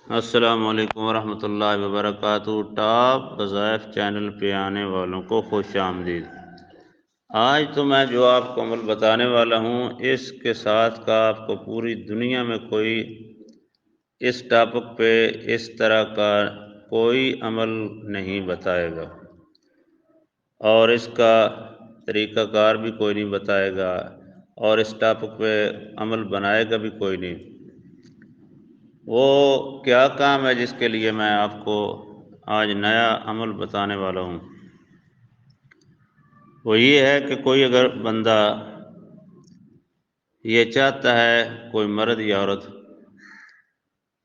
السلام علیکم ورحمۃ اللہ وبرکاتہ۔ ٹاپ وظائف چینل پہ آنے والوں کو خوش آمدید۔ آج تو میں جو آپ کو عمل بتانے والا ہوں، اس کے ساتھ کا آپ کو پوری دنیا میں کوئی اس ٹاپک پہ اس طرح کا کوئی عمل نہیں بتائے گا، اور اس کا طریقہ کار بھی کوئی نہیں بتائے گا، اور اس ٹاپک پہ عمل بنائے گا بھی کوئی نہیں۔ وہ کیا کام ہے جس کے لیے میں آپ کو آج نیا عمل بتانے والا ہوں؟ وہ یہ ہے کہ کوئی اگر بندہ یہ چاہتا ہے، کوئی مرد یا عورت،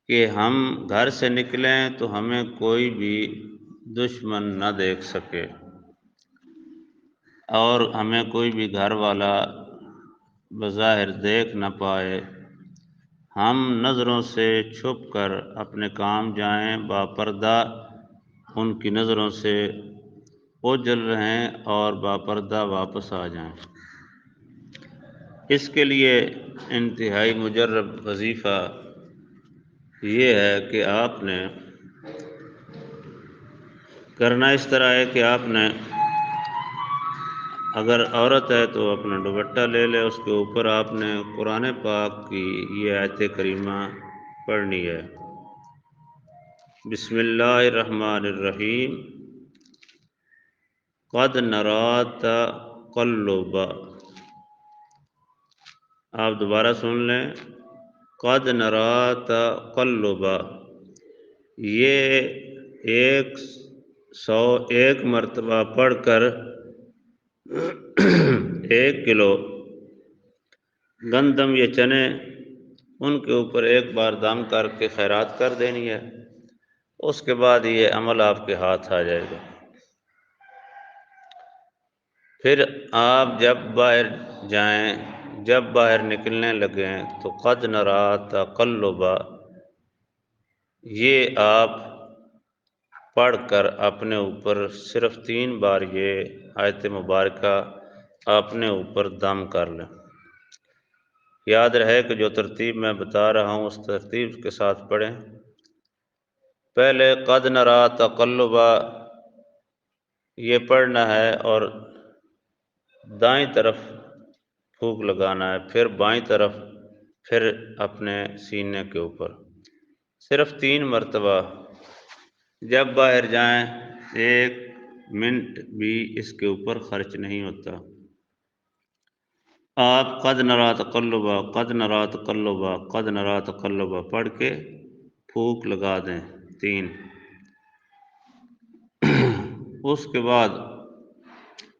کہ ہم گھر سے نکلیں تو ہمیں کوئی بھی دشمن نہ دیکھ سکے، اور ہمیں کوئی بھی گھر والا بظاہر دیکھ نہ پائے، ہم نظروں سے چھپ کر اپنے کام جائیں، باپردہ ان کی نظروں سے اوجھل رہیں اور باپردہ واپس آ جائیں۔ اس کے لیے انتہائی مجرب وظیفہ یہ ہے کہ آپ نے کرنا اس طرح ہے کہ آپ نے، اگر عورت ہے تو اپنا دوپٹہ لے لے، اس کے اوپر آپ نے قرآن پاک کی یہ آیت کریمہ پڑھنی ہے۔ بسم اللہ الرحمن الرحیم، قد نری تقلب، آپ دوبارہ سن لیں، قد نری تقلب، یہ 101 مرتبہ پڑھ کر 1 کلو گندم یا چنے ان کے اوپر ایک بار دم کر کے خیرات کر دینی ہے۔ اس کے بعد یہ عمل آپ کے ہاتھ آ جائے گا۔ پھر آپ جب باہر جائیں، جب باہر نکلنے لگیں تو قد نری تقلب، یہ آپ پڑھ کر اپنے اوپر صرف 3 بار یہ آیت مبارکہ اپنے اوپر دم کر لیں۔ یاد رہے کہ جو ترتیب میں بتا رہا ہوں اس ترتیب کے ساتھ پڑھیں۔ پہلے قد نری تقلب یہ پڑھنا ہے اور دائیں طرف پھونک لگانا ہے، پھر بائیں طرف، پھر اپنے سینے کے اوپر، صرف 3 مرتبہ۔ جب باہر جائیں 1 منٹ بھی اس کے اوپر خرچ نہیں ہوتا۔ آپ قد نری تقلب، قد نری تقلب، قد نری تقلب پڑھ کے پھونک لگا دیں 3۔ اس کے بعد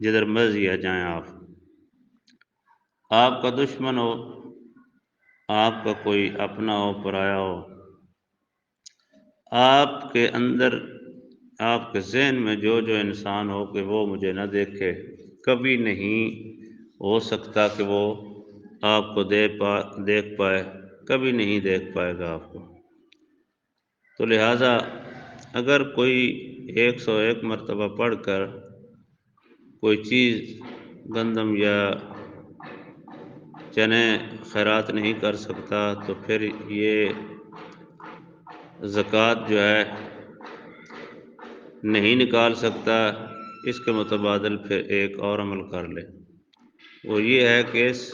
جدھر مرضی آ جائیں آپ کا دشمن ہو، آپ کا کوئی اپنا ہو، پرایا ہو، آپ کے اندر، آپ کے ذہن میں جو انسان ہو کہ وہ مجھے نہ دیکھے، کبھی نہیں ہو سکتا کہ وہ آپ کو دیکھ پائے، کبھی نہیں دیکھ پائے گا آپ کو۔ تو لہٰذا اگر کوئی 101 مرتبہ پڑھ کر کوئی چیز گندم یا چنے خیرات نہیں کر سکتا تو پھر یہ زکوٰۃ جو ہے نہیں نکال سکتا۔ اس کے متبادل پھر ایک اور عمل کر لے، وہ یہ ہے کہ اس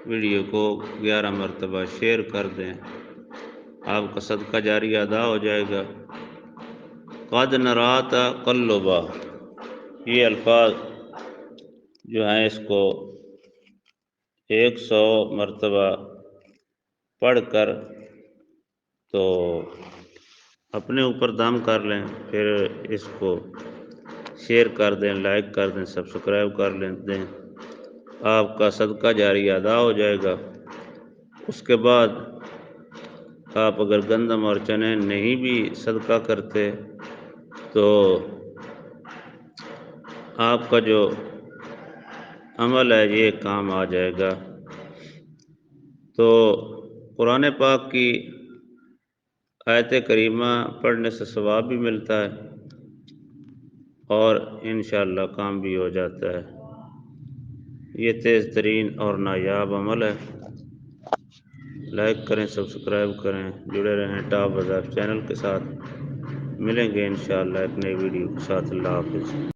ویڈیو کو 11 مرتبہ شیئر کر دیں، آپ کا صدقہ جاری ادا ہو جائے گا۔ قد نری تقلب، یہ الفاظ جو ہیں اس کو 100 مرتبہ پڑھ کر تو اپنے اوپر دم کر لیں، پھر اس کو شیئر کر دیں، لائک کر دیں، سبسکرائب کر دیں، آپ کا صدقہ جاری ادا ہو جائے گا۔ اس کے بعد آپ اگر گندم اور چنے نہیں بھی صدقہ کرتے تو آپ کا جو عمل ہے یہ کام آ جائے گا۔ تو قرآن پاک کی آیت کریمہ پڑھنے سے ثواب بھی ملتا ہے اور انشاءاللہ کام بھی ہو جاتا ہے۔ یہ تیز ترین اور نایاب عمل ہے۔ لائک کریں، سبسکرائب کریں، جڑے رہیں ٹاپ وظائف چینل کے ساتھ۔ ملیں گے انشاءاللہ ایک نئی ویڈیو کے ساتھ۔ اللہ حافظ۔